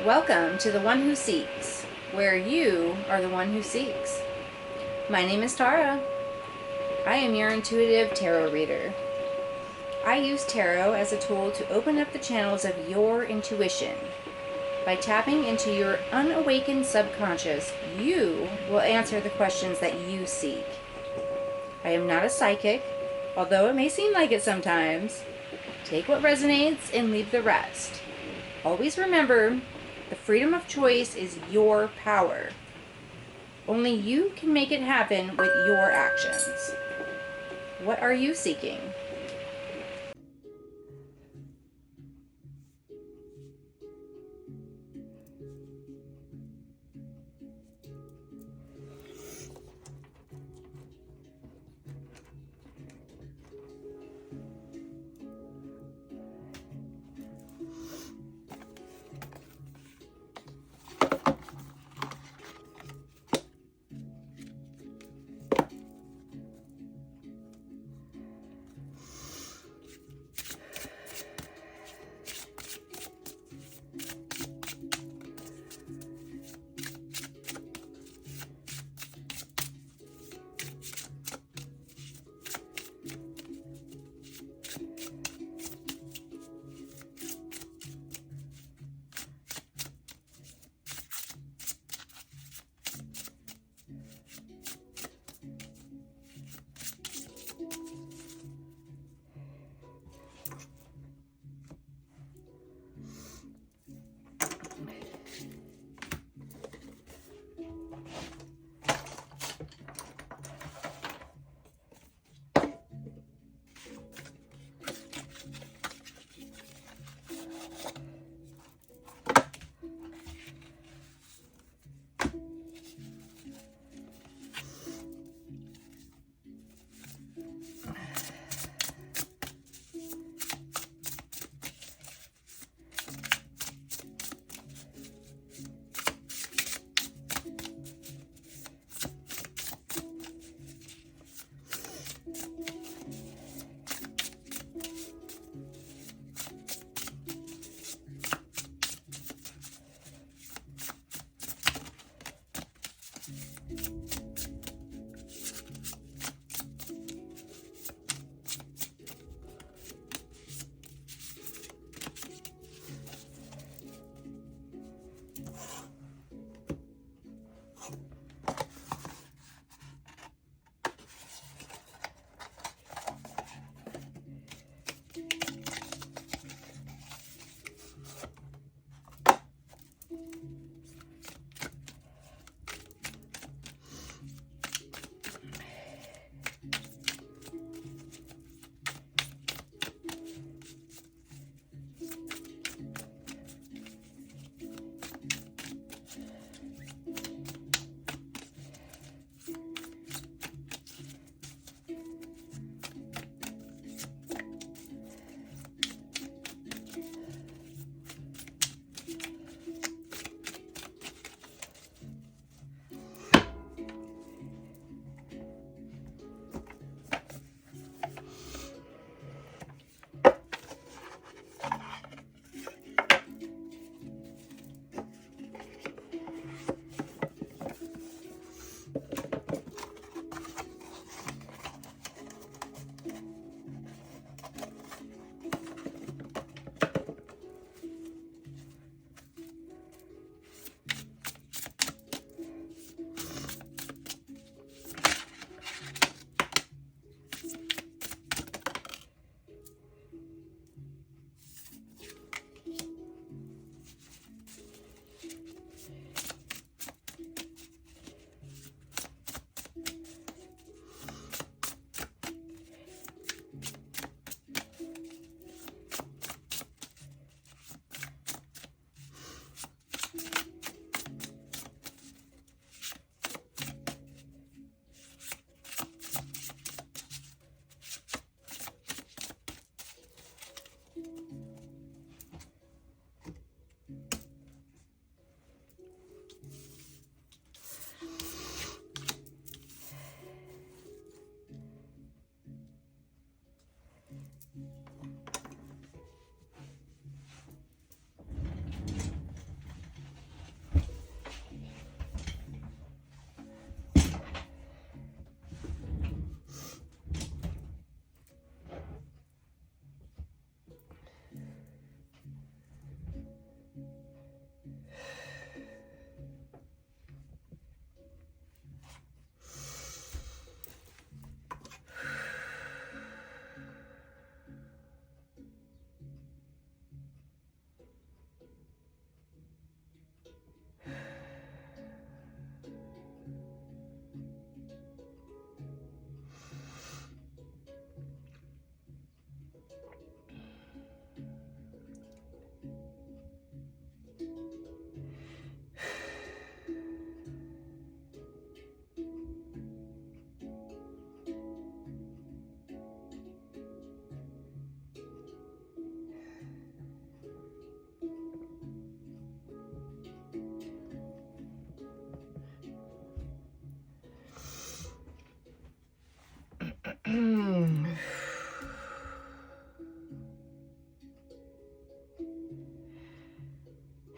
Welcome to The One Who Seeks, where you are the one who seeks. My name is Tara. I am your intuitive tarot reader. I use tarot as a tool to open up the channels of your intuition. By tapping into your unawakened subconscious, you will answer the questions that you seek. I am not a psychic, although it may seem like it sometimes. Take what resonates and leave the rest. Always remember, the freedom of choice is your power. Only you can make it happen with your actions. What are you seeking?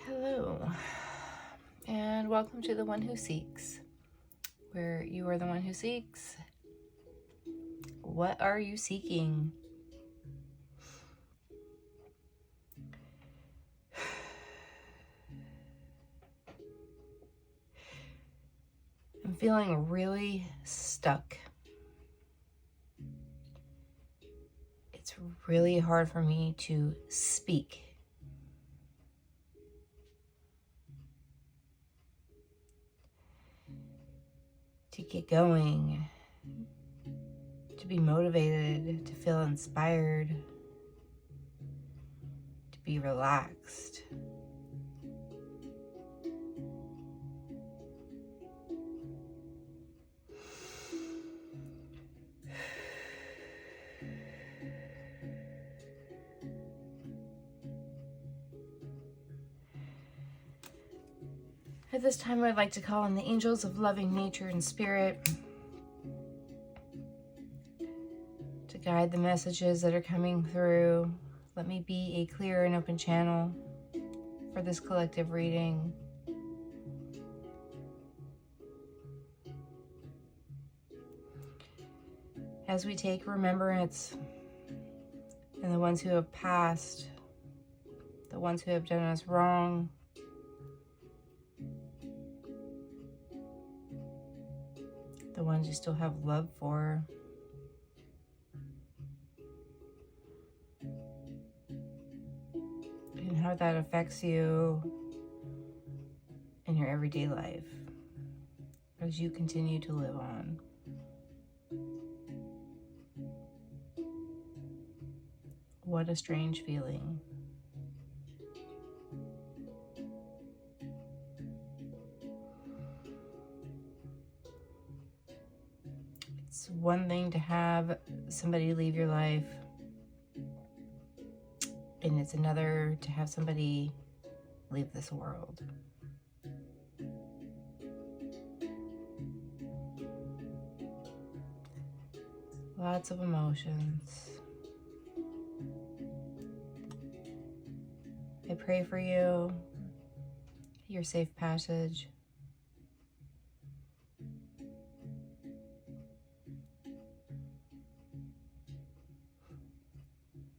Hello, and welcome to The One Who Seeks, where you are the one who seeks. What are you seeking? I'm feeling really stuck. It's really hard for me to speak. To get going, to be motivated, to feel inspired, to be relaxed. At this time, I'd like to call on the angels of loving nature and spirit to guide the messages that are coming through. Let me be a clear and open channel for this collective reading. As we take remembrance and the ones who have passed, the ones who have done us wrong, the ones you still have love for. And how that affects you in your everyday life as you continue to live on. What a strange feeling. It's one thing to have somebody leave your life, and it's another to have somebody leave this world. Lots of emotions. I pray for you, your safe passage.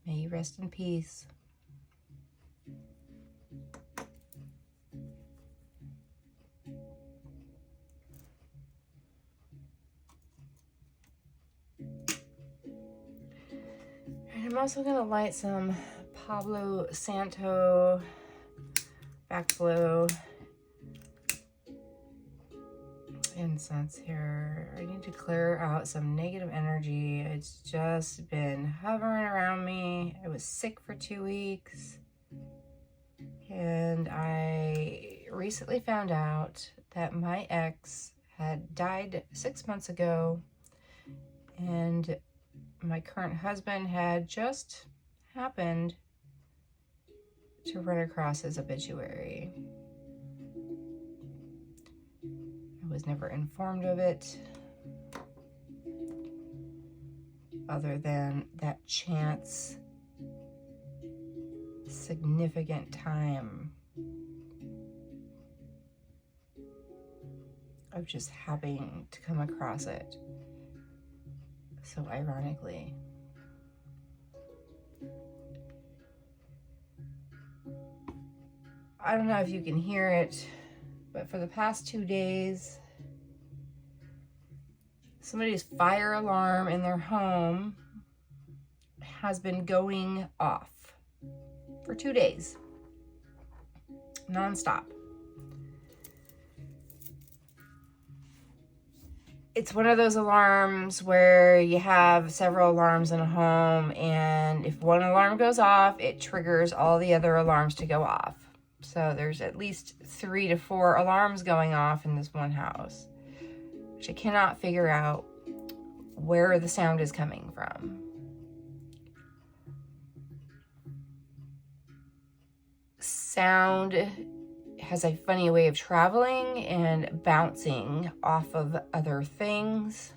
May you rest in peace. And I'm also going to light some Palo Santo backflow incense here. I need to clear out some negative energy. It's just been hovering around me. I was sick for 2 weeks, and I recently found out that my ex had died 6 months ago, and my current husband had just happened to run across his obituary. I was never informed of it, other than that chance, significant time of just happening to come across it so ironically. I don't know if you can hear it, but for the past 2 days, somebody's fire alarm in their home has been going off for 2 days, nonstop. It's one of those alarms where you have several alarms in a home, and if one alarm goes off, it triggers all the other alarms to go off. So there's at least 3 to 4 alarms going off in this one house, which I cannot figure out where the sound is coming from. Sound has a funny way of traveling and bouncing off of other things.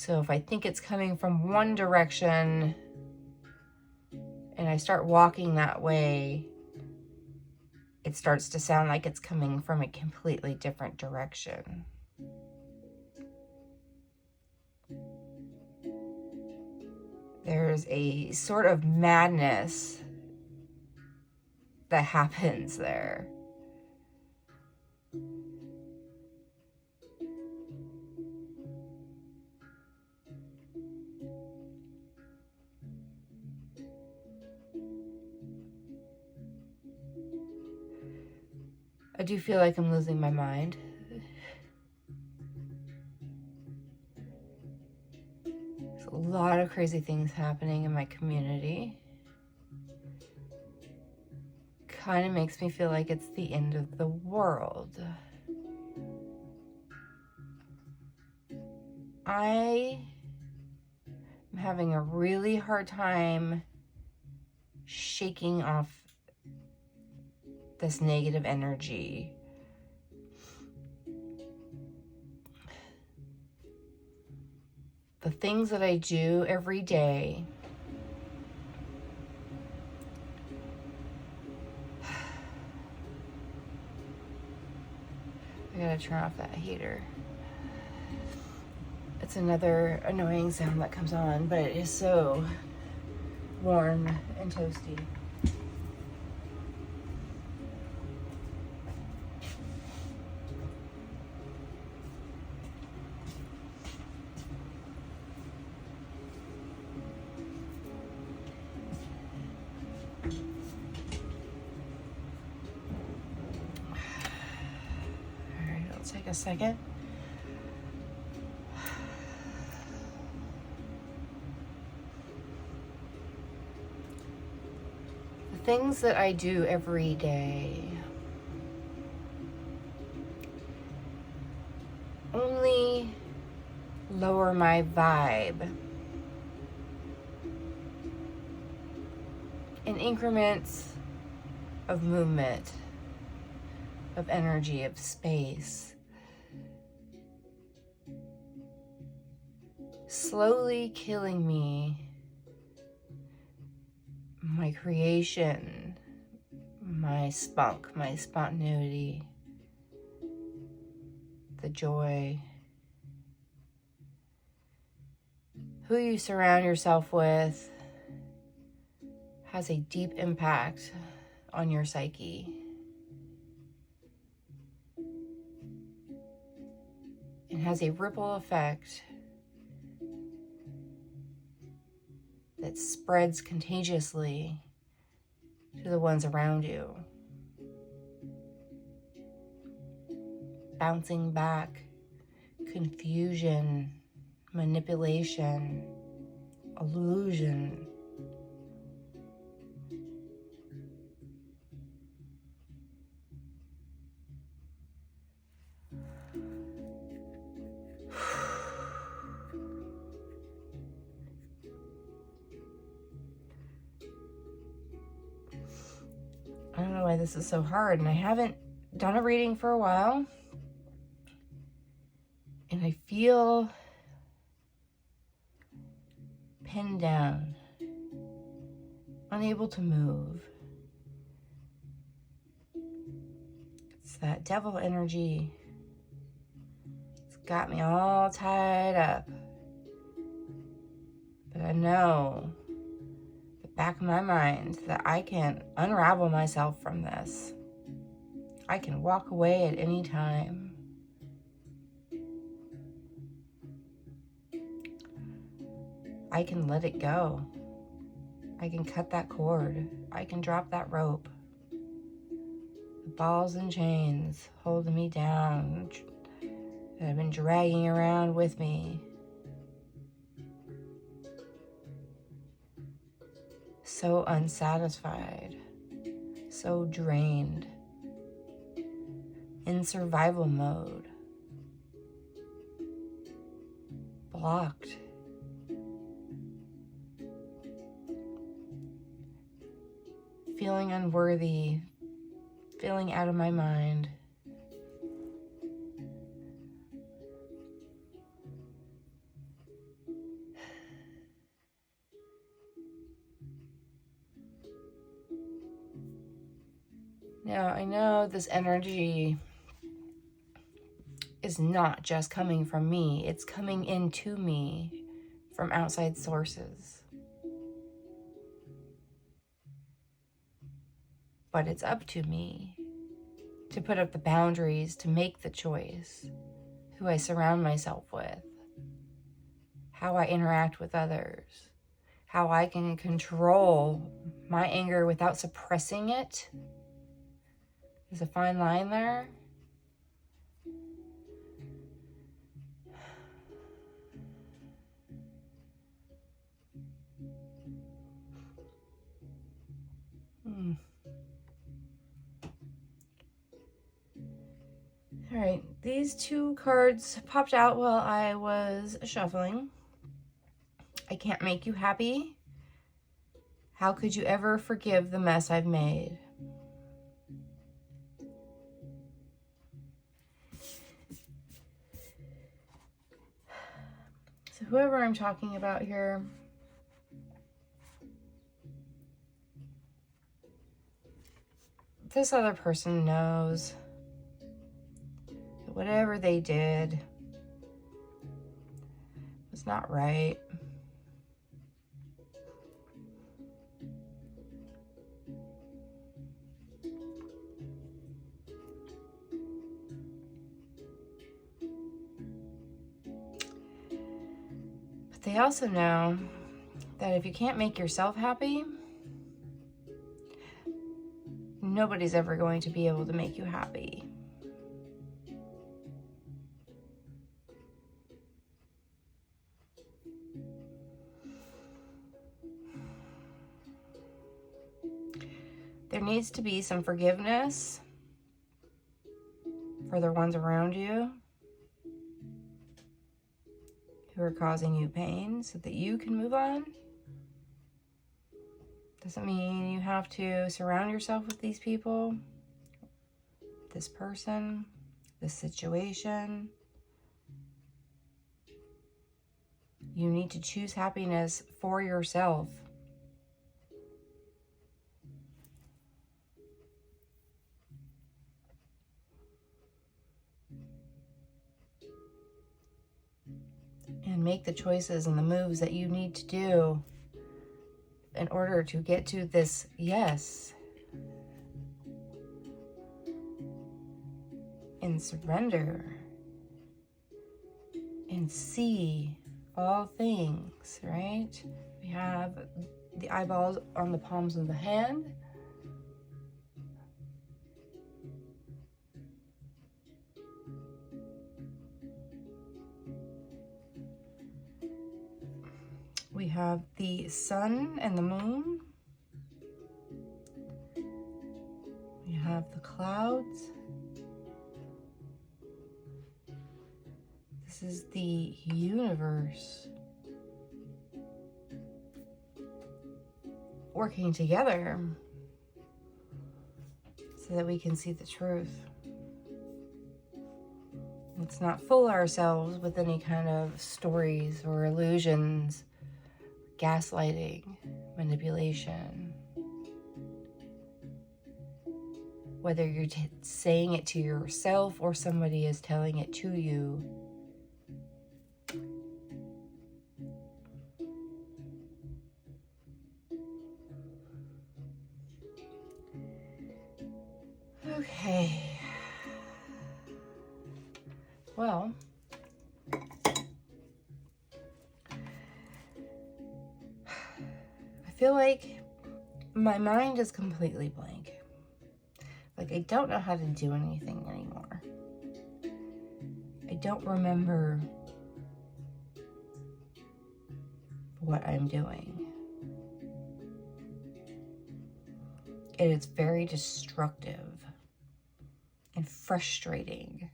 So if I think it's coming from one direction and I start walking that way, it starts to sound like it's coming from a completely different direction. There's a sort of madness that happens there. I do feel like I'm losing my mind. There's a lot of crazy things happening in my community. Kind of makes me feel like it's the end of the world. I am having a really hard time shaking off this negative energy. The things that I do every day I gotta turn off that heater. It's another annoying sound that comes on, but it is so warm and toasty. Take a second. The things that I do every day only lower my vibe in increments of movement, of energy, of space. Slowly killing me, my creation, my spunk, my spontaneity, the joy. Who you surround yourself with has a deep impact on your psyche. It has a ripple effect that spreads contagiously to the ones around you. Bouncing back, confusion, manipulation, illusion. I don't know why this is so hard, and I haven't done a reading for a while, and I feel pinned down, unable to move. It's that devil energy. It's got me all tied up, but I know back of my mind that I can unravel myself from this. I can walk away at any time. I can let it go. I can cut that cord. I can drop that rope. The balls and chains holding me down that I've been dragging around with me. So unsatisfied, so drained, in survival mode, blocked, feeling unworthy, feeling out of my mind. Now, I know this energy is not just coming from me. It's coming into me from outside sources. But it's up to me to put up the boundaries, to make the choice, who I surround myself with, how I interact with others, how I can control my anger without suppressing it. There's a fine line there. All right, these two cards popped out while I was shuffling. I can't make you happy. How could you ever forgive the mess I've made? So whoever I'm talking about here, this other person knows that whatever they did was not right. But they also know that if you can't make yourself happy, nobody's ever going to be able to make you happy. There needs to be some forgiveness for the ones around you who are causing you pain so that you can move on. Doesn't mean you have to surround yourself with these people, this person, this situation. You need to choose happiness for yourself. And make the choices and the moves that you need to do in order to get to this yes. And surrender. And see all things, right? We have the eyeballs on the palms of the hand. We have the sun and the moon. We have the clouds. This is the universe working together so that we can see the truth. Let's not fool ourselves with any kind of stories or illusions, gaslighting, manipulation. Whether you're saying it to yourself or somebody is telling it to you, okay. Well, I feel like my mind is completely blank. Like I don't know how to do anything anymore. I don't remember what I'm doing. And it's very destructive and frustrating.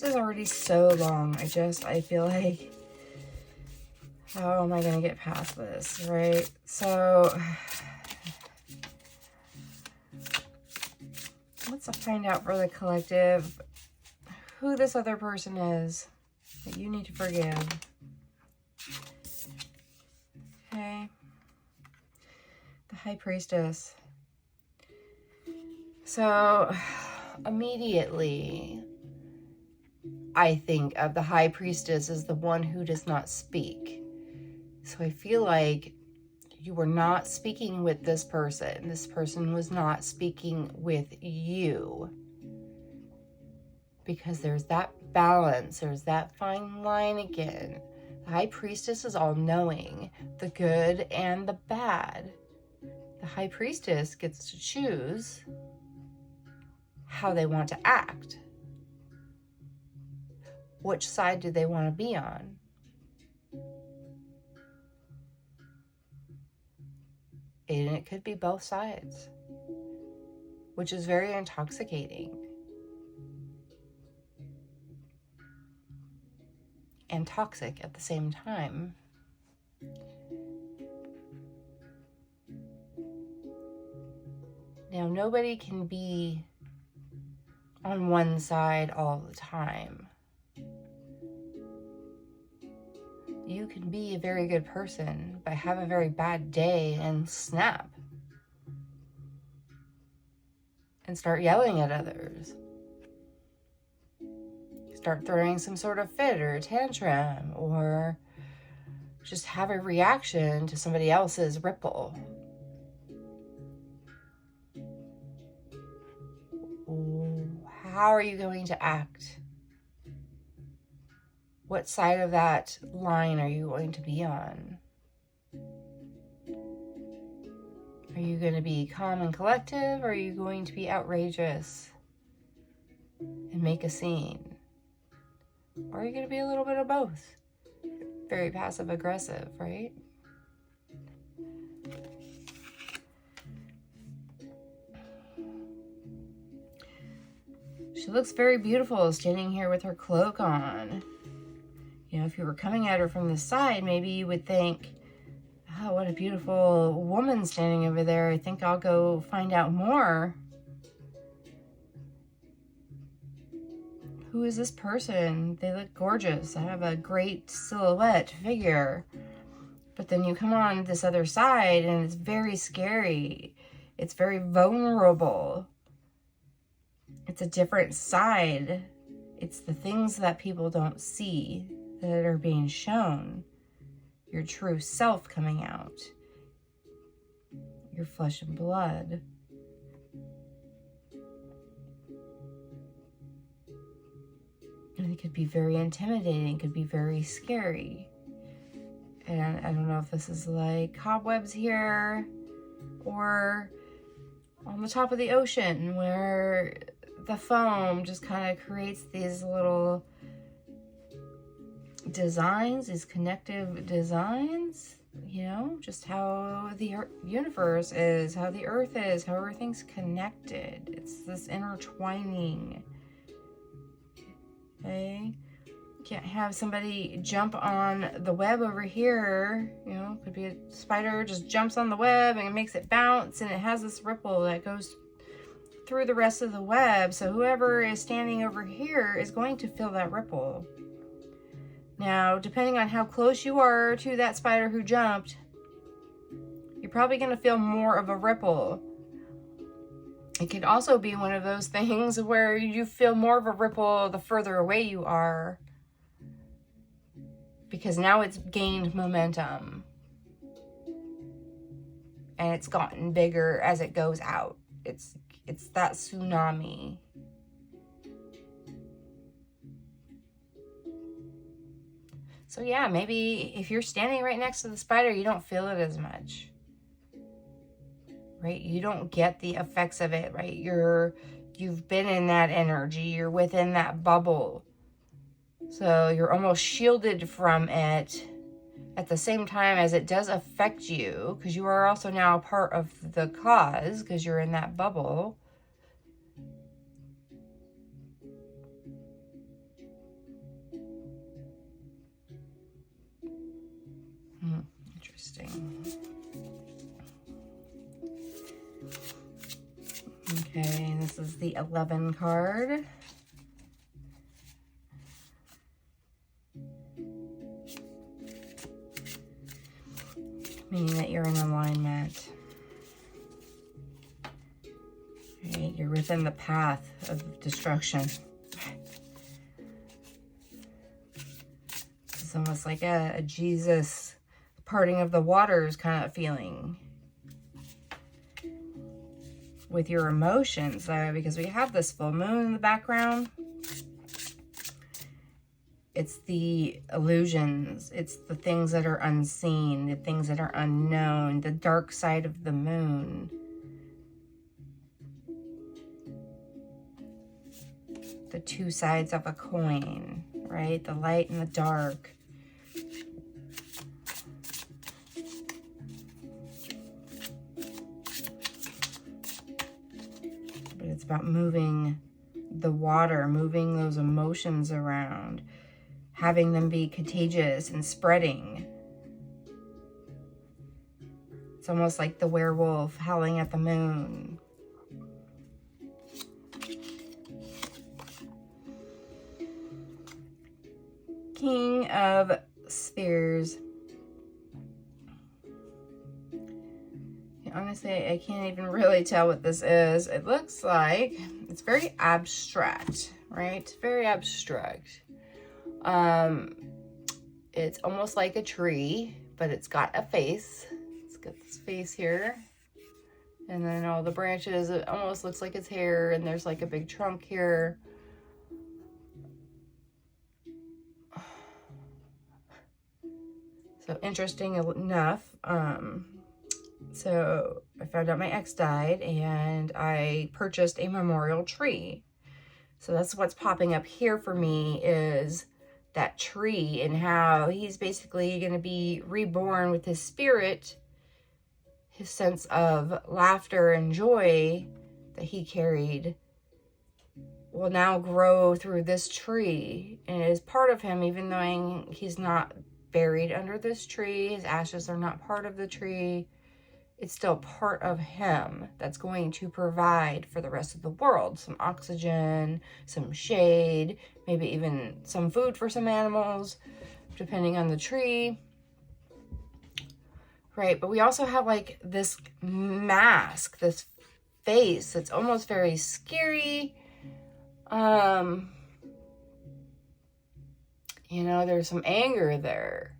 is already so long. I feel like, how am I going to get past this, right? So let's find out for the collective who this other person is that you need to forgive. Okay. The High Priestess. So immediately, I think of the High Priestess as the one who does not speak. So I feel like you were not speaking with this person. This person was not speaking with you. Because there's that balance. There's that fine line again. The High Priestess is all-knowing, the good and the bad. The High Priestess gets to choose how they want to act. Which side do they want to be on? And it could be both sides, which is very intoxicating and toxic at the same time. Now, nobody can be on one side all the time. You can be a very good person, but have a very bad day and snap. And start yelling at others. Start throwing some sort of fit or a tantrum, or just have a reaction to somebody else's ripple. How are you going to act? What side of that line are you going to be on? Are you going to be calm and collective, or are you going to be outrageous and make a scene? Or are you going to be a little bit of both? Very passive aggressive, right? She looks very beautiful standing here with her cloak on. You know, if you were coming at her from the side, maybe you would think, oh, what a beautiful woman standing over there. I think I'll go find out more. Who is this person? They look gorgeous. I have a great silhouette figure. But then you come on this other side and it's very scary. It's very vulnerable. It's a different side. It's the things that people don't see that are being shown. Your true self coming out. Your flesh and blood. And it could be very intimidating. It could be very scary. And I don't know if this is like cobwebs here or on the top of the ocean where the foam just kind of creates these little designs, these connective designs, you know, just how the universe is, how the earth is, how everything's connected. It's this intertwining. Okay? Can't have somebody jump on the web over here, you know, could be a spider just jumps on the web and it makes it bounce and it has this ripple that goes through the rest of the web. So whoever is standing over here is going to feel that ripple. Now, depending on how close you are to that spider who jumped, you're probably going to feel more of a ripple. It could also be one of those things where you feel more of a ripple the further away you are, because now it's gained momentum and it's gotten bigger as it goes out. It's that tsunami. So yeah, maybe if you're standing right next to the spider, you don't feel it as much. Right? You don't get the effects of it, right? You've been in that energy, you're within that bubble. So you're almost shielded from it at the same time as it does affect you, because you are also now a part of the cause because you're in that bubble. Interesting. Okay, this is the 11 card. Meaning that you're in alignment. Right? You're within the path of destruction. It's almost like a Jesus parting of the waters kind of feeling with your emotions, though, because we have this full moon in the background. It's the illusions, it's the things that are unseen, the things that are unknown, the dark side of the moon. The two sides of a coin, right? The light and the dark. But it's about moving the water, moving those emotions around, having them be contagious and spreading. It's almost like the werewolf howling at the moon. King of Spears. Honestly, I can't even really tell what this is. It looks like it's very abstract, right? Very abstract. It's almost like a tree, but it's got a face. It's got this face here. And then all the branches, it almost looks like it's hair, and there's like a big trunk here. So interesting enough, so I found out my ex died and I purchased a memorial tree. So that's what's popping up here for me, is that tree and how he's basically going to be reborn with his spirit, his sense of laughter and joy that he carried will now grow through this tree and is part of him, even though he's not buried under this tree. His ashes are not part of the tree. It's still part of him that's going to provide for the rest of the world. Some oxygen, some shade, maybe even some food for some animals, depending on the tree. Right, but we also have like this mask, this face that's almost very scary. You know, there's some anger there.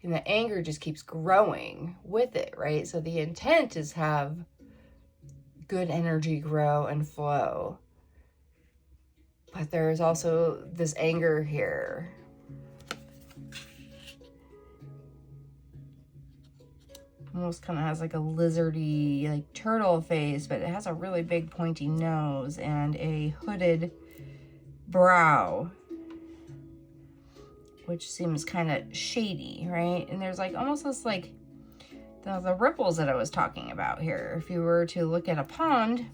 And the anger just keeps growing with it, right? So the intent is have good energy grow and flow. But there's also this anger here. Almost kind of has like a lizardy, like turtle face, but it has a really big pointy nose and a hooded brow, which seems kind of shady, right? And there's like almost this like the ripples that I was talking about here. If you were to look at a pond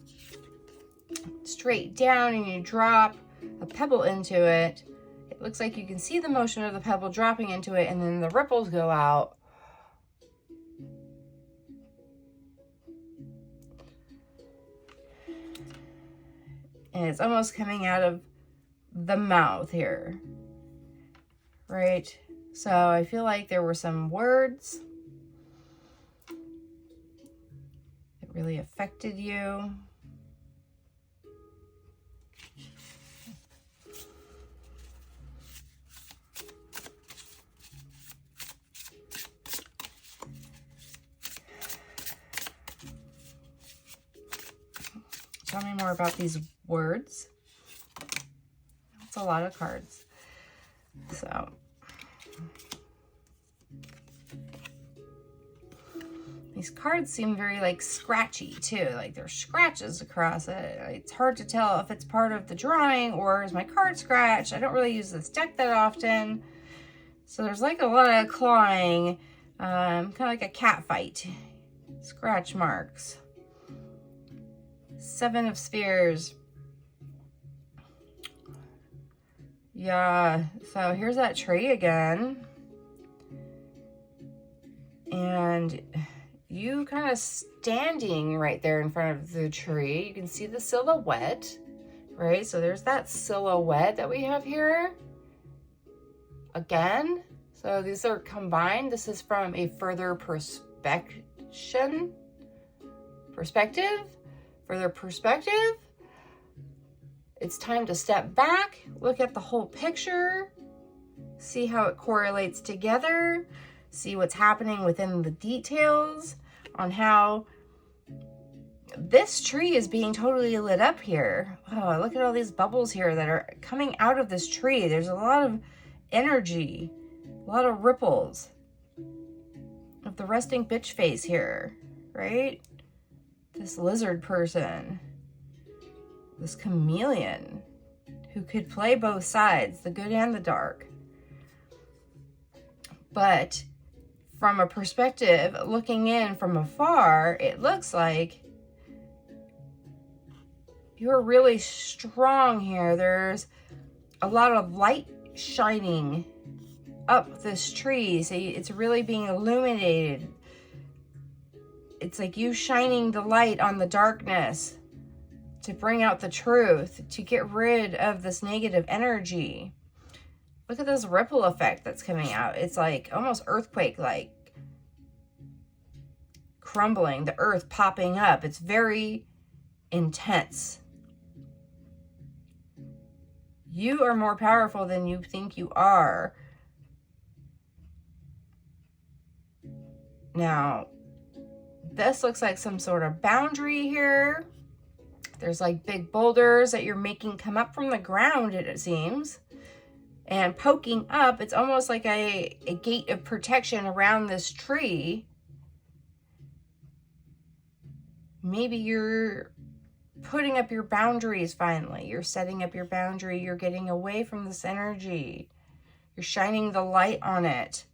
straight down and you drop a pebble into it, it looks like you can see the motion of the pebble dropping into it, and then the ripples go out. And it's almost coming out of the mouth here. Right? So I feel like there were some words that really affected you. Tell me more about these words. That's a lot of cards. So, these cards seem very like scratchy too. Like there's scratches across it. It's hard to tell if it's part of the drawing or is my card scratched. I don't really use this deck that often. So there's like a lot of clawing, kind of like a cat fight. Scratch marks. 7 of Spears. Yeah, so here's that tree again. And you kind of standing right there in front of the tree. You can see the silhouette, right? So there's that silhouette that we have here. Again, so these are combined. This is from a further perspective. It's time to step back, look at the whole picture, see how it correlates together, see what's happening within the details on how this tree is being totally lit up here. Oh, look at all these bubbles here that are coming out of this tree. There's a lot of energy, a lot of ripples of the resting bitch face here, right? This lizard person, this chameleon who could play both sides, the good and the dark. But from a perspective, looking in from afar, it looks like you're really strong here. There's a lot of light shining up this tree, so it's really being illuminated. It's like you shining the light on the darkness to bring out the truth, to get rid of this negative energy. Look at this ripple effect that's coming out. It's like almost earthquake-like, crumbling, the earth popping up. It's very intense. You are more powerful than you think you are. Now, this looks like some sort of boundary here. There's like big boulders that you're making come up from the ground, it seems, and poking up. It's almost like a gate of protection around this tree. Maybe you're putting up your boundaries finally. You're setting up your boundary. You're getting away from this energy. You're shining the light on it,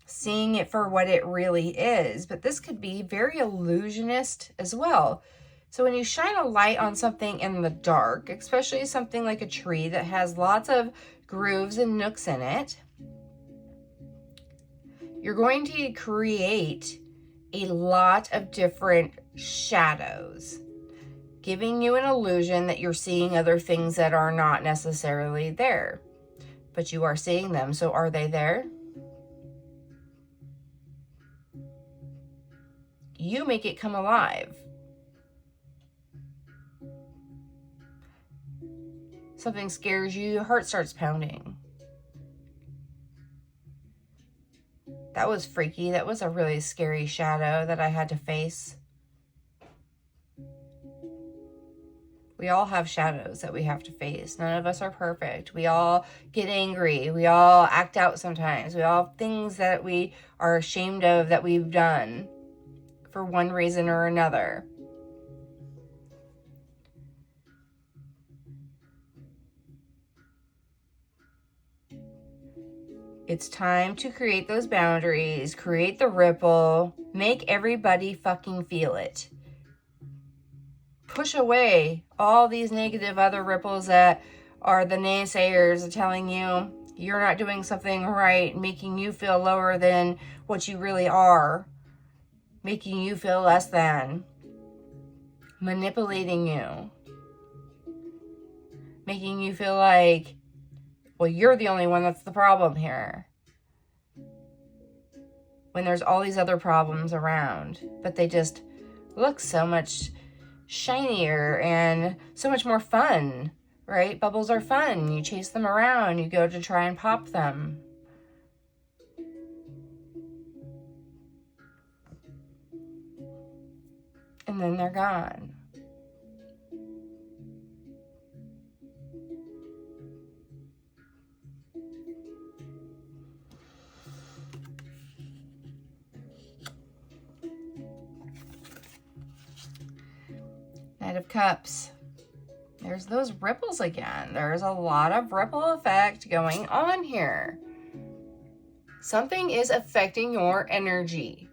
seeing it for what it really is. But this could be very illusionist as well. So when you shine a light on something in the dark, especially something like a tree that has lots of grooves and nooks in it, you're going to create a lot of different shadows, giving you an illusion that you're seeing other things that are not necessarily there, but you are seeing them. So are they there? You make it come alive. Something scares you, your heart starts pounding. That was freaky. That was a really scary shadow that I had to face. We all have shadows that we have to face. None of us are perfect. We all get angry. We all act out sometimes. We all have things that we are ashamed of that we've done for one reason or another. It's time to create those boundaries, create the ripple, make everybody fucking feel it. Push away all these negative other ripples that are the naysayers telling you you're not doing something right, making you feel lower than what you really are, making you feel less than, manipulating you, making you feel like, well, you're the only one that's the problem here, when there's all these other problems around, but they just look so much shinier and so much more fun, right? Bubbles are fun. You chase them around. You go to try and pop them. And then they're gone. Knight of Cups. There's those ripples again. There's a lot of ripple effect going on here. Something is affecting your energy.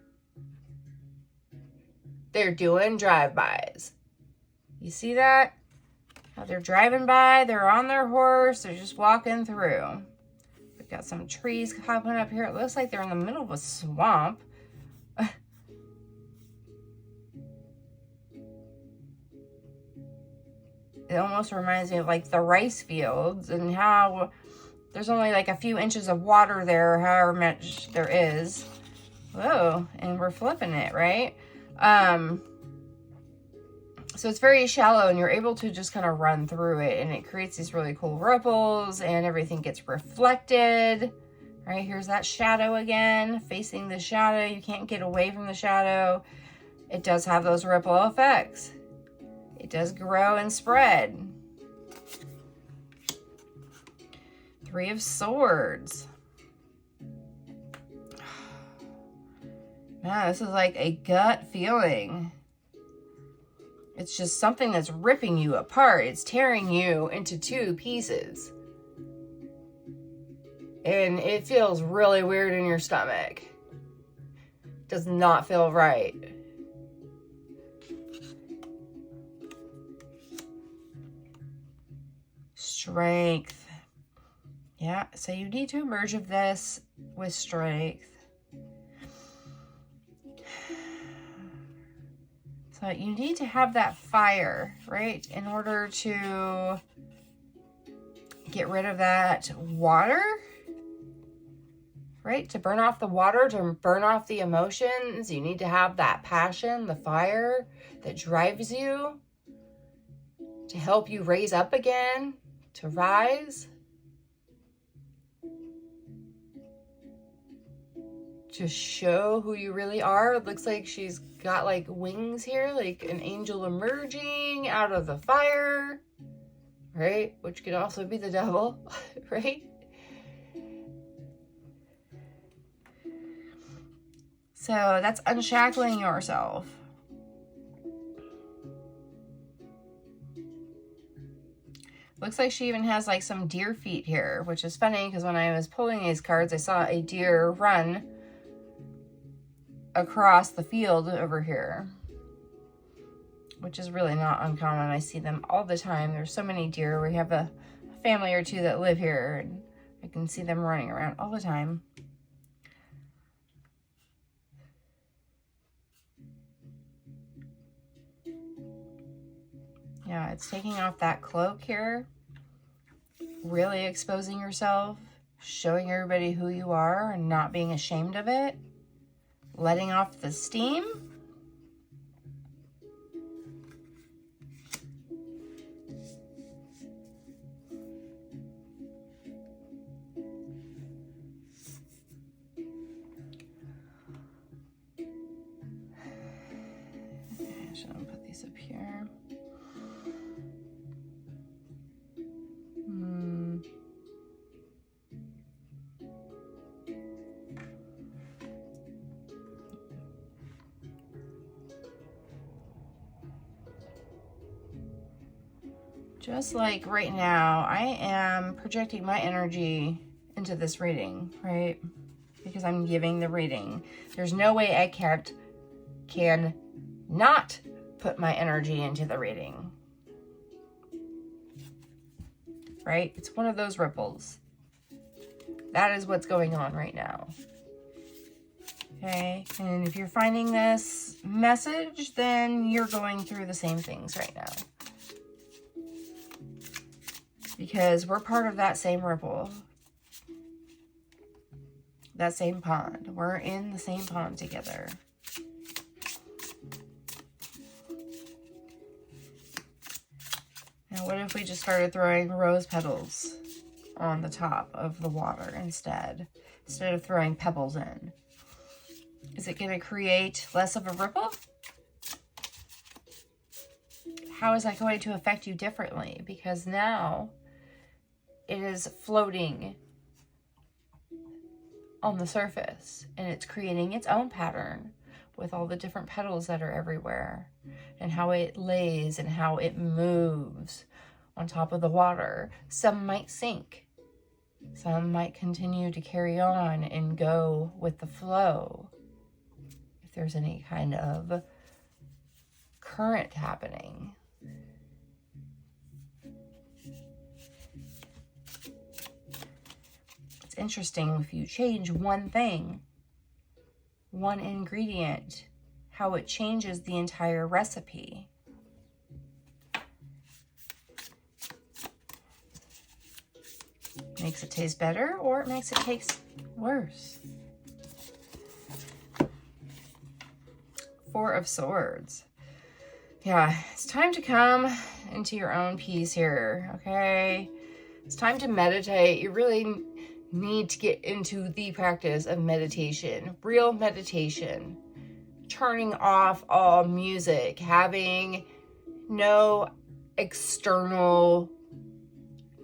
They're doing drive-bys. You see that? How they're driving by, they're on their horse, they're just walking through. We've got some trees popping up here. It looks like they're in the middle of a swamp. It almost reminds me of like the rice fields and how there's only like a few inches of water there, however much there is. Whoa, and we're flipping it, right? So it's very shallow and you're able to just kind of run through it, and it creates these really cool ripples and everything gets reflected. Right, here's that shadow again, facing the shadow. You can't get away from the shadow. It does have those ripple effects. It does grow and spread. Three of Swords. Man, this is like a gut feeling. It's just something that's ripping you apart. It's tearing you into two pieces. And it feels really weird in your stomach. Does not feel right. Strength. Yeah, so you need to emerge of this with strength. So you need to have that fire, right? In order to get rid of that water, right? To burn off the water, to burn off the emotions, you need to have that passion, the fire that drives you to help you raise up again, to rise, to show who you really are. It looks like she's got like wings here, like an angel emerging out of the fire, right? Which could also be the devil, right? So that's unshackling yourself. Looks like she even has like some deer feet here, which is funny because when I was pulling these cards, I saw a deer run across the field over here, which is really not uncommon. I see them all the time. There's so many deer. We have a family or two that live here, and I can see them running around all the time. Yeah, it's taking off that cloak here, really exposing yourself, showing everybody who you are and not being ashamed of it, letting off the steam. Okay, should I put these up here? Just like right now, I am projecting my energy into this reading, right? Because I'm giving the reading. There's no way I can not put my energy into the reading, right? It's one of those ripples. That is what's going on right now. Okay, and if you're finding this message, then you're going through the same things right now. Because we're part of that same ripple. That same pond. We're in the same pond together. Now, what if we just started throwing rose petals on the top of the water instead of throwing pebbles in? Is it going to create less of a ripple? How is that going to affect you differently? Because now it is floating on the surface and it's creating its own pattern with all the different petals that are everywhere and how it lays and how it moves on top of the water. Some might sink. Some might continue to carry on and go with the flow if there's any kind of current happening. It's interesting if you change one thing, one ingredient, how it changes the entire recipe. Makes it taste better, or it makes it taste worse. Four of Swords. Yeah, it's time to come into your own peace here, okay? It's time to meditate. You really need to get into the practice of meditation, real meditation. Turning off all music, having no external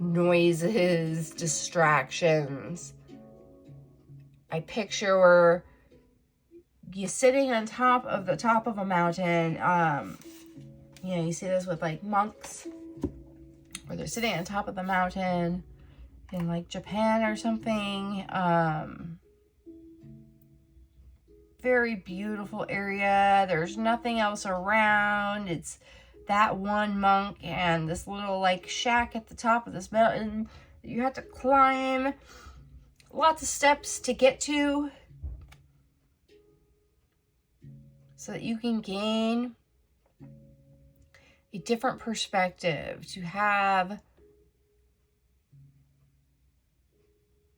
noises, distractions. I picture you sitting on top of a mountain. You know, you see this with like monks, where they're sitting on top of the mountain in like Japan or something. Very beautiful area. There's nothing else around. It's that one monk and this little like shack at the top of this mountain that you have to climb. Lots of steps to get to, so that you can gain a different perspective, to have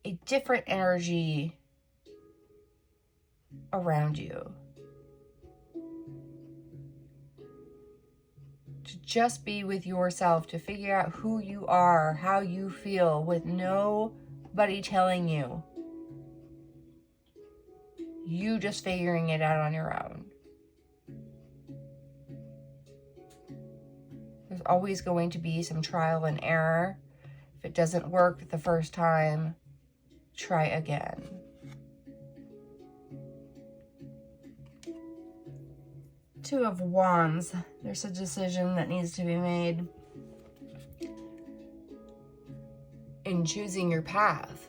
a different energy around you. To just be with yourself, to figure out who you are, how you feel, with nobody telling you. You just figuring it out on your own. There's always going to be some trial and error. If it doesn't work the first time, try again. Two of Wands. There's a decision that needs to be made in choosing your path.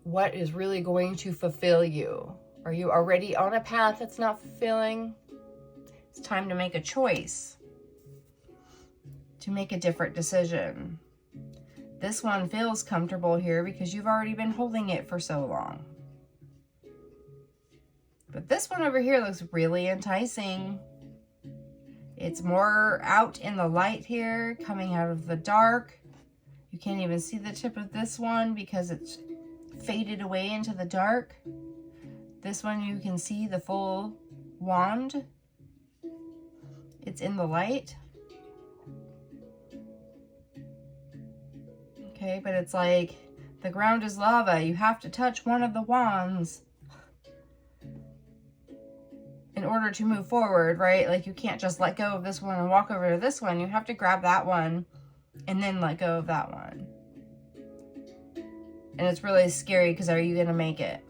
What is really going to fulfill you? Are you already on a path that's not fulfilling? It's time to make a choice, to make a different decision. This one feels comfortable here because you've already been holding it for so long. But this one over here looks really enticing. It's more out in the light here, coming out of the dark. You can't even see the tip of this one because it's faded away into the dark. This one you can see the full wand. It's in the light. Okay, but it's like the ground is lava. You have to touch one of the wands in order to move forward, right? Like you can't just let go of this one and walk over to this one. You have to grab that one and then let go of that one. And it's really scary because are you going to make it?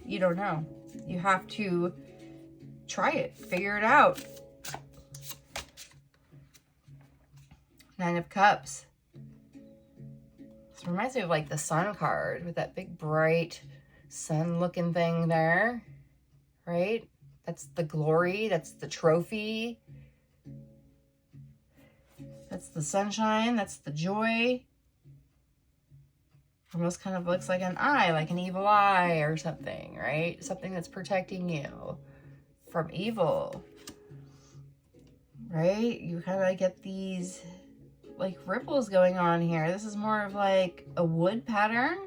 You don't know. You have to try it, figure it out. Nine of Cups. This reminds me of like the Sun card with that big bright sun looking thing there, right? That's the glory, that's the trophy. That's the sunshine, that's the joy. Almost kind of looks like an eye, like an evil eye or something, right? Something that's protecting you from evil, right? You kind of get these like ripples going on here. This is more of like a wood pattern.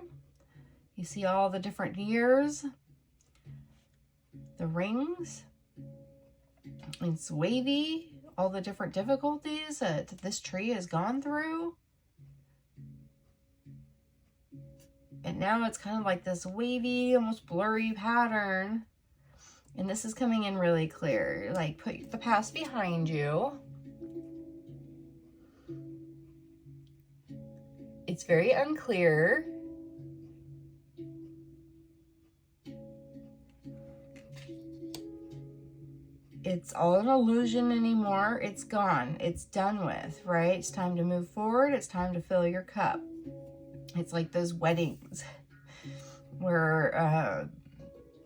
You see all the different years, the rings. It's wavy, all the different difficulties that this tree has gone through. And now it's kind of like this wavy, almost blurry pattern. And this is coming in really clear. Like, put the past behind you. It's very unclear. It's all an illusion anymore. It's gone. It's done with, right? It's time to move forward. It's time to fill your cup. It's like those weddings where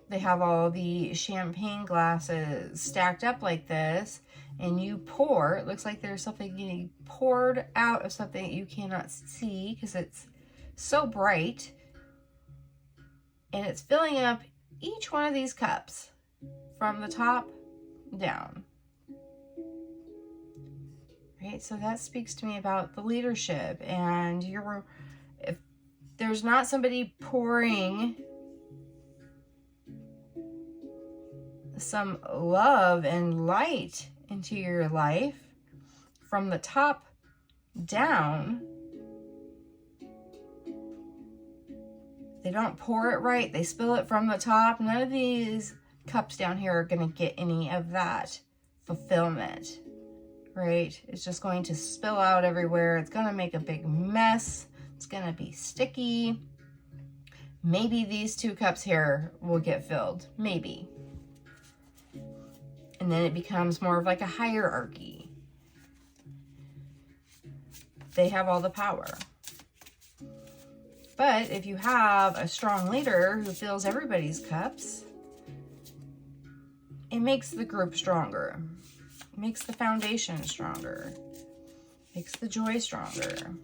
they have all the champagne glasses stacked up like this, and you pour. It looks like there's something getting poured out of something that you cannot see because it's so bright. And it's filling up each one of these cups from the top down. right? So that speaks to me about the leadership, and if there's not somebody pouring some love and light into your life from the top down, they don't pour it right, they spill it from the top, none of these cups down here are going to get any of that fulfillment, right? It's just going to spill out everywhere. It's going to make a big mess. It's going to be sticky. Maybe these 2 cups here will get filled, maybe. And then it becomes more of like a hierarchy. They have all the power. But if you have a strong leader who fills everybody's cups, it makes the group stronger. It makes the foundation stronger. Makes the joy stronger.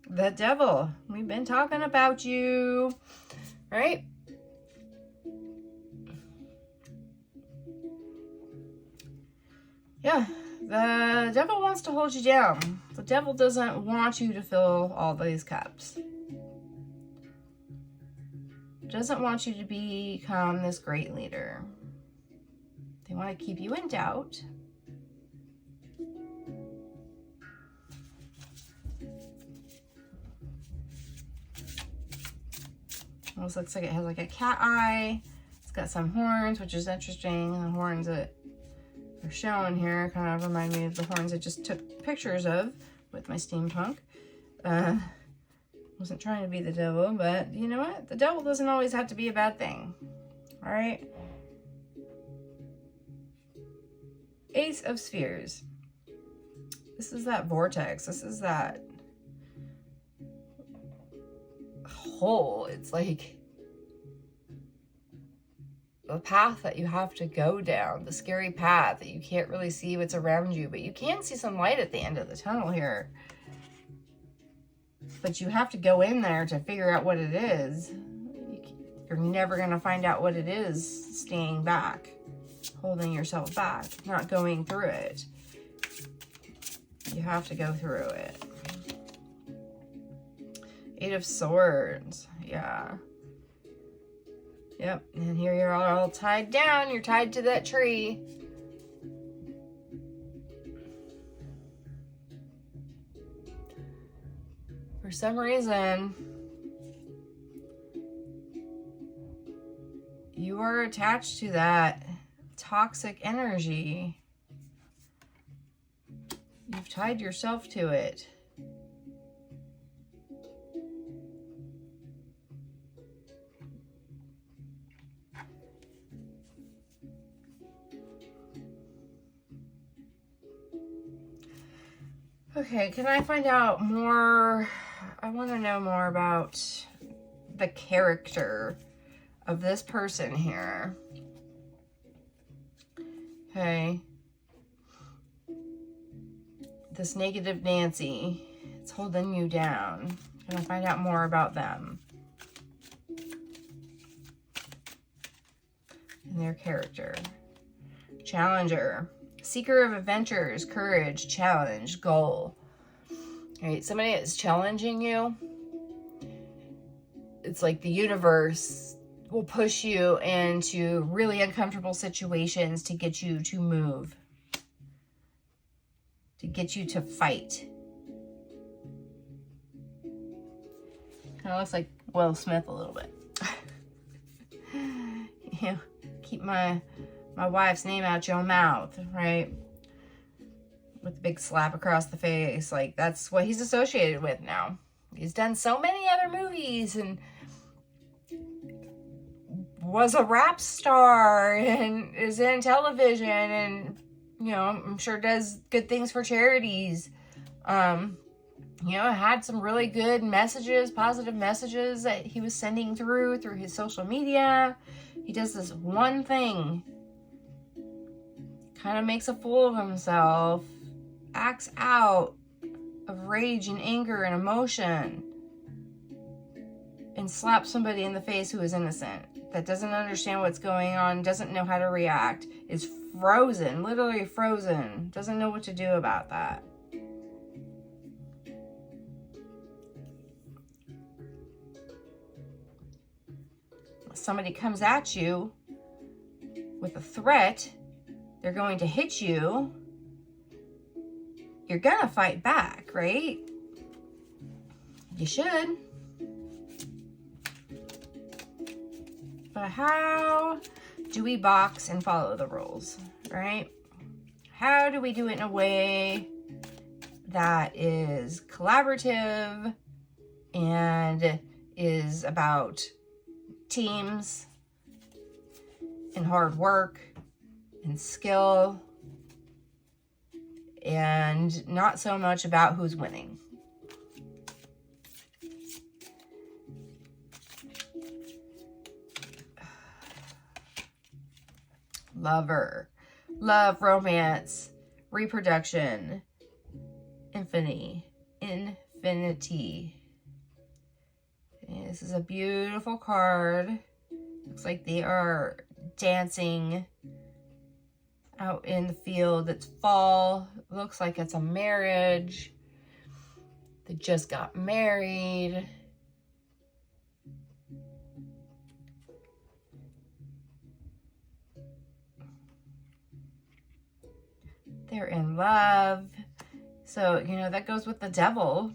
The devil. We've been talking about you, right? Yeah, the devil wants to hold you down. The devil doesn't want you to fill all these cups. Doesn't want you to become this great leader. They want to keep you in doubt. Almost looks like it has like a cat eye. It's got some horns, which is interesting. The horns that are shown here kind of remind me of the horns I just took pictures of with my steampunk. Wasn't trying to be the devil, but you know what? The devil doesn't always have to be a bad thing. All right? Ace of Spheres. This is that vortex. This is that hole. It's like a path that you have to go down, the scary path that you can't really see what's around you, but you can see some light at the end of the tunnel here. But you have to go in there to figure out what it is. You're never going to find out what it is staying back, holding yourself back, not going through it. You have to go through it. 8 of Swords. Yeah. Yep. And here you're all tied down. You're tied to that tree. For some reason, you are attached to that toxic energy. You've tied yourself to it. Okay, can I find out more? I want to know more about the character of this person here. Okay. This negative Nancy, it's holding you down. Can I find out more about them and their character? Challenger. Seeker of adventures, courage, challenge, goal. All right, somebody that's challenging you. It's like the universe will push you into really uncomfortable situations to get you to move, to get you to fight. Kind of looks like Will Smith a little bit. You know, keep my wife's name out your mouth, right? With a big slap across the face. Like, that's what he's associated with now. He's done so many other movies and was a rap star and is in television and, you know, I'm sure does good things for charities. You know, had some really good messages, positive messages that he was sending through his social media. He does this one thing, kind of makes a fool of himself, acts out of rage and anger and emotion, and slaps somebody in the face who is innocent. that doesn't understand what's going on, doesn't know how to react, is frozen, literally frozen, doesn't know what to do about that. Somebody comes at you with a threat, they're going to hit you, you're gonna fight back, right? You should. But how do we box and follow the rules, right? How do we do it in a way that is collaborative and is about teams and hard work and skill and not so much about who's winning? Lover, love, romance, reproduction, infinity. This is a beautiful card. Looks like they are dancing out in the field. It's fall. Looks like it's a marriage. They just got married. They're in love. So, you know, that goes with the devil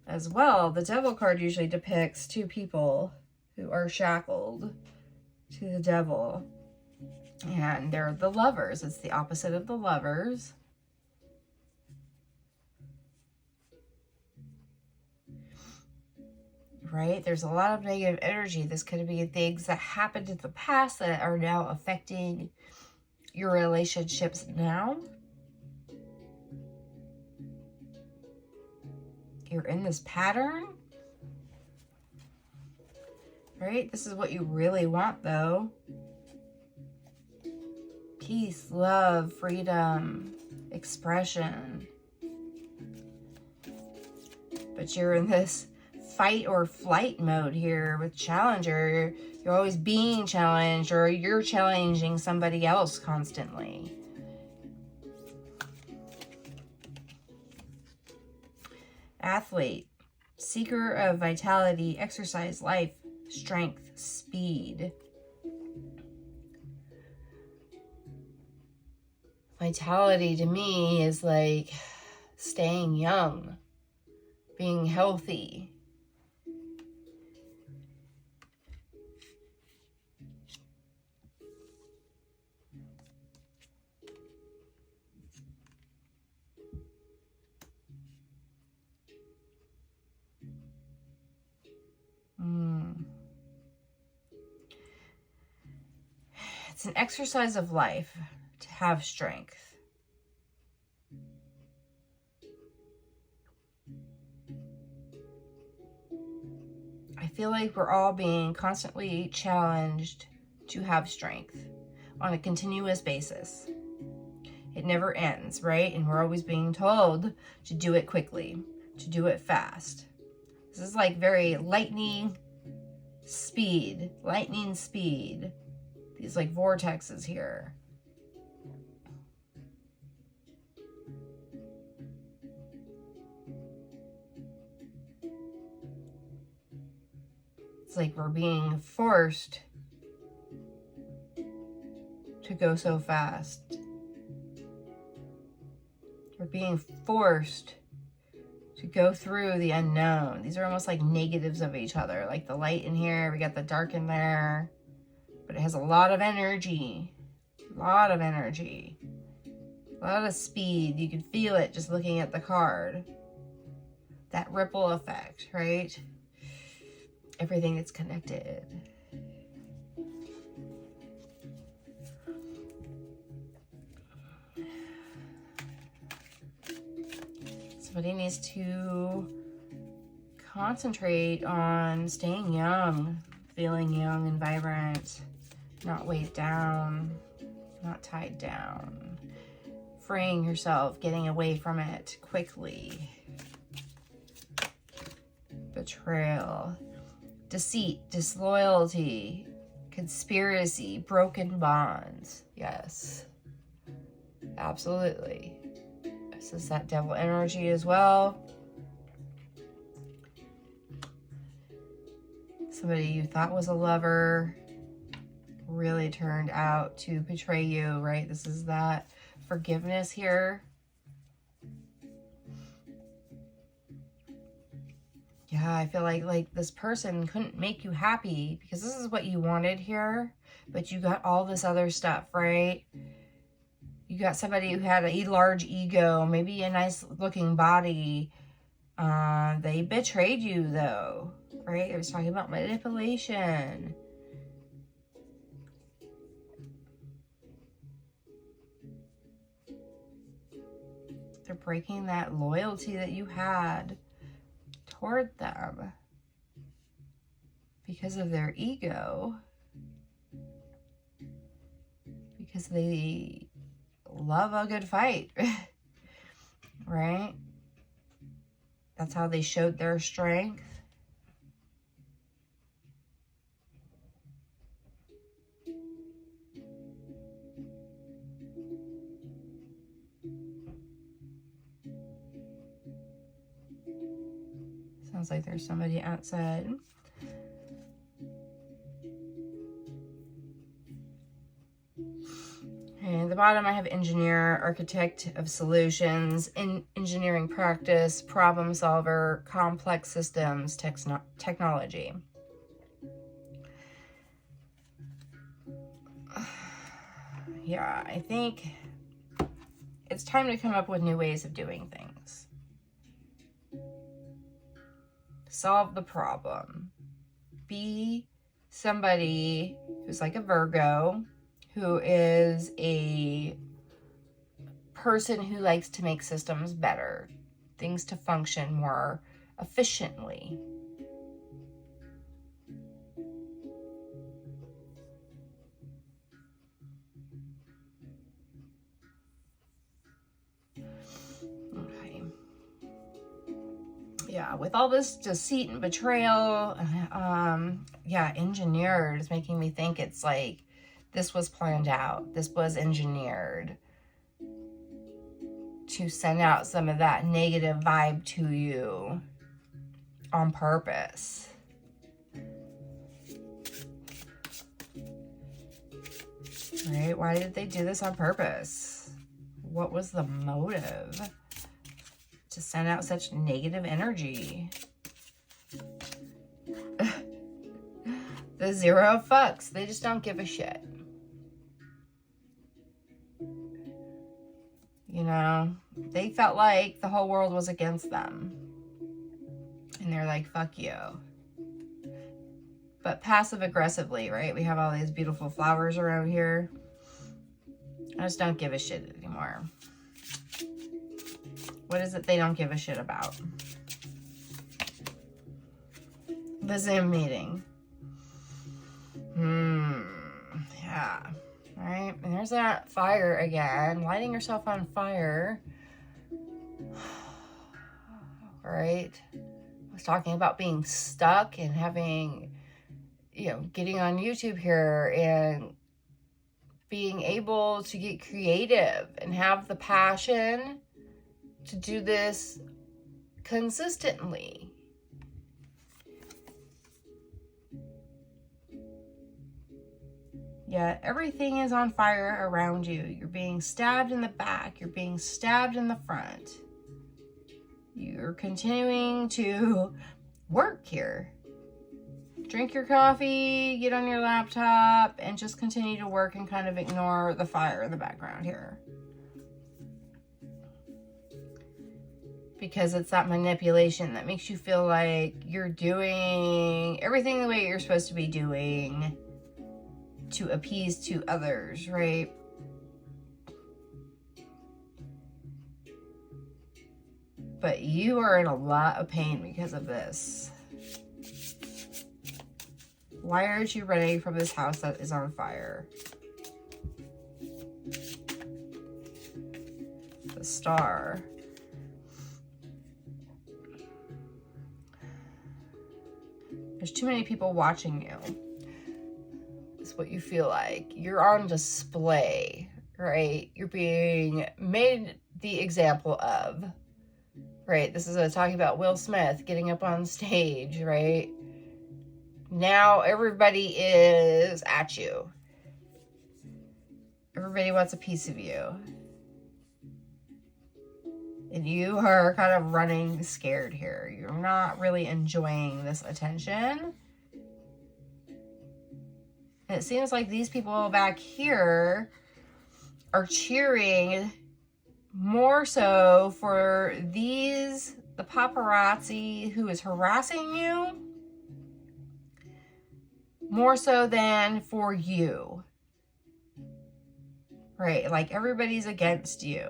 as well. The devil card usually depicts two people who are shackled to the devil. And they're the lovers. It's the opposite of the lovers. Right? There's a lot of negative energy. This could be things that happened in the past that are now affecting your relationships now. You're in this pattern, right? This is what you really want, though. Peace, love, freedom, expression. But you're in this fight or flight mode here with Challenger. You're always being challenged, or you're challenging somebody else constantly. Athlete, seeker of vitality, exercise, life, strength, speed. Vitality to me is like staying young, being healthy. It's an exercise of life to have strength. I feel like we're all being constantly challenged to have strength on a continuous basis. It never ends, right? And we're always being told to do it quickly, to do it fast. This is like very lightning speed. These like vortexes here. It's like we're being forced to go so fast. We're being forced to go through the unknown. These are almost like negatives of each other. Like the light in here, we got the dark in there. But it has a lot of energy. A lot of speed. You can feel it just looking at the card. That ripple effect, right? Everything is connected. Somebody needs to concentrate on staying young, feeling young and vibrant, not weighed down, not tied down, freeing yourself, getting away from it quickly. Betrayal. deceit, disloyalty, conspiracy, broken bonds. Yes, absolutely. This is that devil energy as well. Somebody you thought was a lover really turned out to betray you, right? This is that forgiveness here. Yeah, I feel like this person couldn't make you happy because this is what you wanted here, but you got all this other stuff, right? You got somebody who had a large ego, maybe a nice looking body. They betrayed you though, right? I was talking about manipulation. They're breaking that loyalty that you had toward them because of their ego, because they love a good fight, right? That's how they showed their strength. Sounds like there's somebody outside. And at the bottom, I have engineer, architect of solutions, engineering practice, problem solver, complex systems, technology. Yeah, I think it's time to come up with new ways of doing things. Solve the problem. Be somebody who's like a Virgo, who is a person who likes to make systems better, things to function more efficiently. Okay. Yeah, with all this deceit and betrayal, yeah, engineered is making me think it's like this was planned out. This was engineered to send out some of that negative vibe to you on purpose. Right? Why did they do this on purpose? What was the motive to send out such negative energy? The 0 of fucks. They just don't give a shit. You know, they felt like the whole world was against them. And they're like, fuck you. But passive aggressively, right? We have all these beautiful flowers around here. I just don't give a shit anymore. What is it they don't give a shit about? The Zoom meeting. Yeah. All right. And there's that fire again. Lighting yourself on fire. All right. I was talking about being stuck and having, you know, getting on YouTube here and being able to get creative and have the passion to do this consistently. Yeah, everything is on fire around you. You're being stabbed in the back. You're being stabbed in the front. You're continuing to work here. Drink your coffee, get on your laptop, and just continue to work and kind of ignore the fire in the background here. Because it's that manipulation that makes you feel like you're doing everything the way you're supposed to be doing to appease to others, right? But you are in a lot of pain because of this. Why aren't you ready from this house that is on fire? The Star. There's too many people watching you. It's what you feel like. You're on display, right? You're being made the example of, right? This is talking about Will Smith getting up on stage, right? Now everybody is at you. Everybody wants a piece of you. And you are kind of running scared here. You're not really enjoying this attention. And it seems like these people back here are cheering more so for the paparazzi who is harassing you, more so than for you. Right? Like everybody's against you.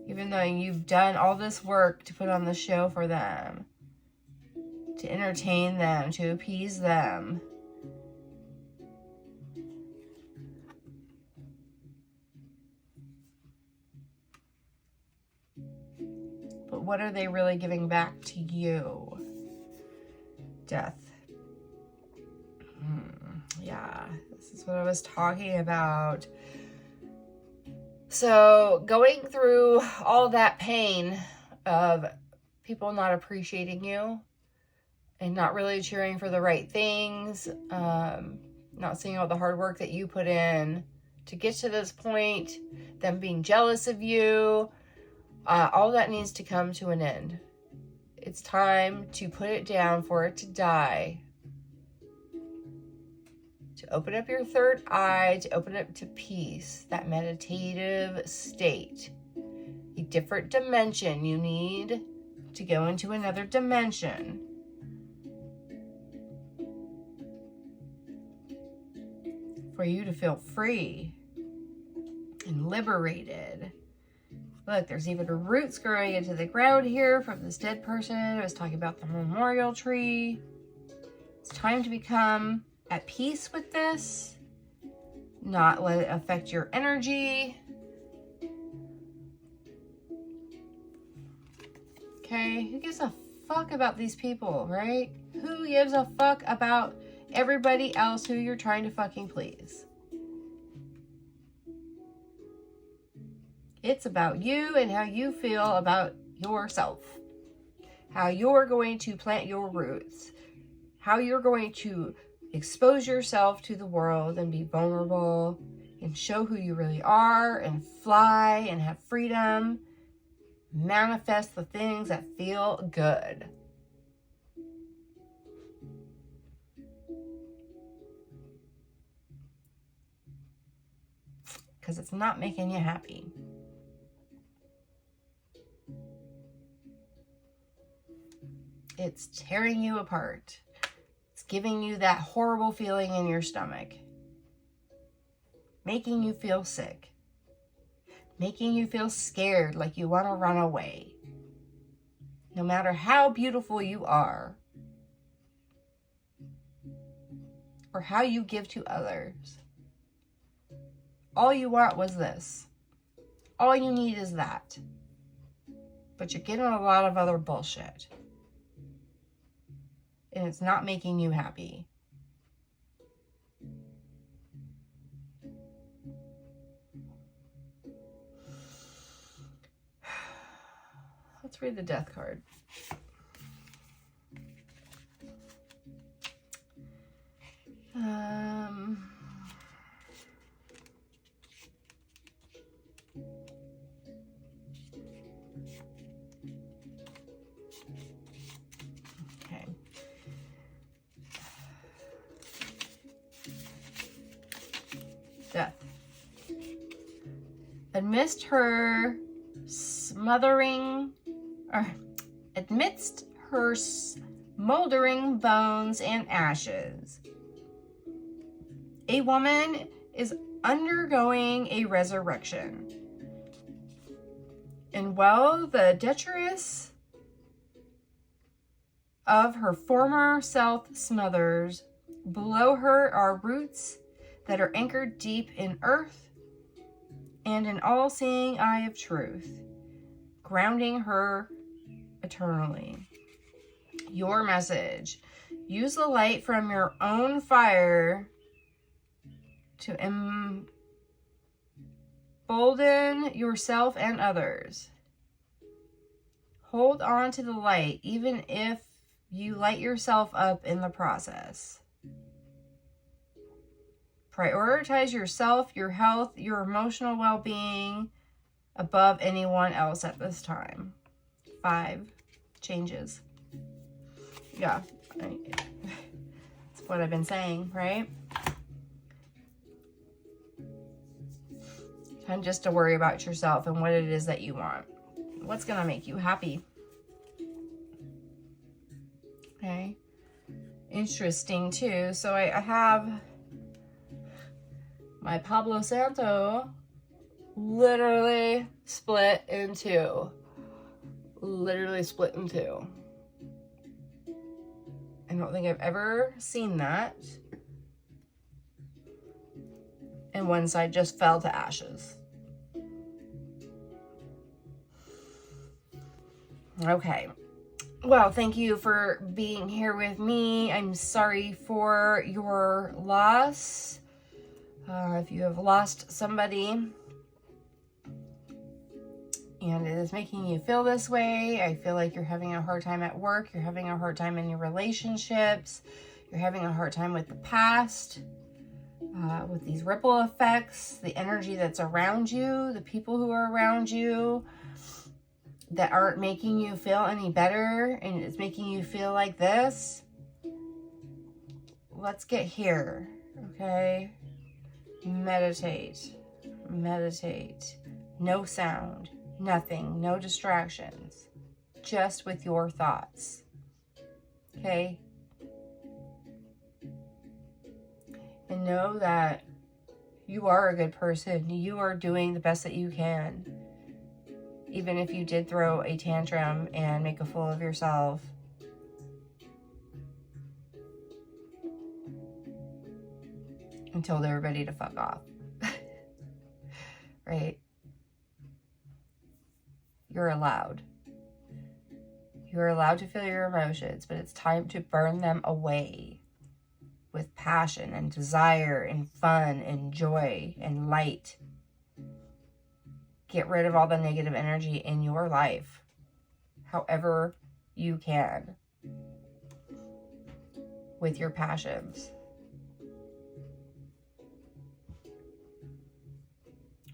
Even though you've done all this work to put on the show for them, to entertain them, to appease them. But what are they really giving back to you? Death. Yeah, this is what I was talking about. So going through all that pain of people not appreciating you and not really cheering for the right things, not seeing all the hard work that you put in to get to this point, them being jealous of you, all that needs to come to an end. It's time to put it down, for it to die. To open up your third eye, to open up to peace, that meditative state, a different dimension. You need to go into another dimension. For you to feel free and liberated. Look, there's even roots growing into the ground here from this dead person. I was talking about the memorial tree. It's time to become at peace with this, not let it affect your energy. Okay, who gives a fuck about these people, right? Who gives a fuck about everybody else who you're trying to fucking please? It's about you and how you feel about yourself. How you're going to plant your roots. How you're going to expose yourself to the world and be vulnerable and show who you really are and fly and have freedom. Manifest the things that feel good. Because it's not making you happy. It's tearing you apart. Giving you that horrible feeling in your stomach. Making you feel sick. Making you feel scared, like you want to run away. No matter how beautiful you are. Or how you give to others. All you want was this. All you need is that. But you're getting a lot of other bullshit. And it's not making you happy. Let's read the death card. Okay. Death. Amidst her smoldering bones and ashes, a woman is undergoing a resurrection. And while the detritus of her former self smothers, below her are roots that are anchored deep in earth and an all-seeing eye of truth, grounding her eternally. Your message Use the light from your own fire to embolden yourself and others. Hold on to the light, even if you light yourself up in the process. Prioritize yourself, your health, your emotional well-being above anyone else at this time. 5 changes. Yeah, that's what I've been saying, right? Time just to worry about yourself and what it is that you want. What's going to make you happy? Okay. Interesting, too. So I have my Pablo Santo literally split in two. Literally split in two. I don't think I've ever seen that. And one side just fell to ashes. Okay. Well, thank you for being here with me. I'm sorry for your loss. If you have lost somebody and it is making you feel this way, I feel like you're having a hard time at work, you're having a hard time in your relationships, you're having a hard time with the past, with these ripple effects, the energy that's around you, the people who are around you that aren't making you feel any better and it's making you feel like this. Let's get here, okay? Meditate. No sound, nothing, no distractions, just with your thoughts, okay? And know that you are a good person. You are doing the best that you can. Even if you did throw a tantrum and make a fool of yourself. Until they're ready to fuck off. Right? You're allowed. You're allowed to feel your emotions, but it's time to burn them away with passion and desire and fun and joy and light. Get rid of all the negative energy in your life, however you can, with your passions.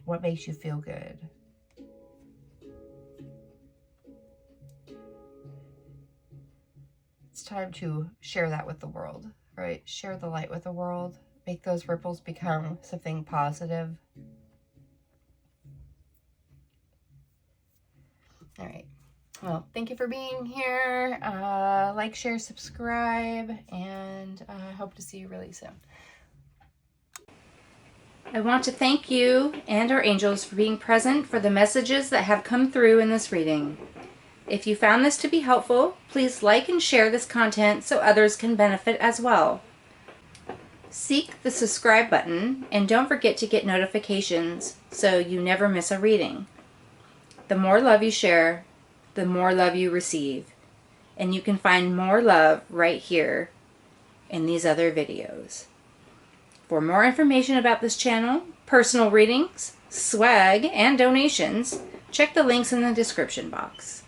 What makes you feel good? It's time to share that with the world, right? Share the light with the world. Make those ripples become something positive. All right. Well, thank you for being here. Like, share, subscribe, and I hope to see you really soon. I want to thank you and our angels for being present for the messages that have come through in this reading. If you found this to be helpful, please like and share this content so others can benefit as well. Seek the subscribe button and don't forget to get notifications so you never miss a reading. The more love you share, the more love you receive. And you can find more love right here in these other videos. For more information about this channel, personal readings, swag, and donations, check the links in the description box.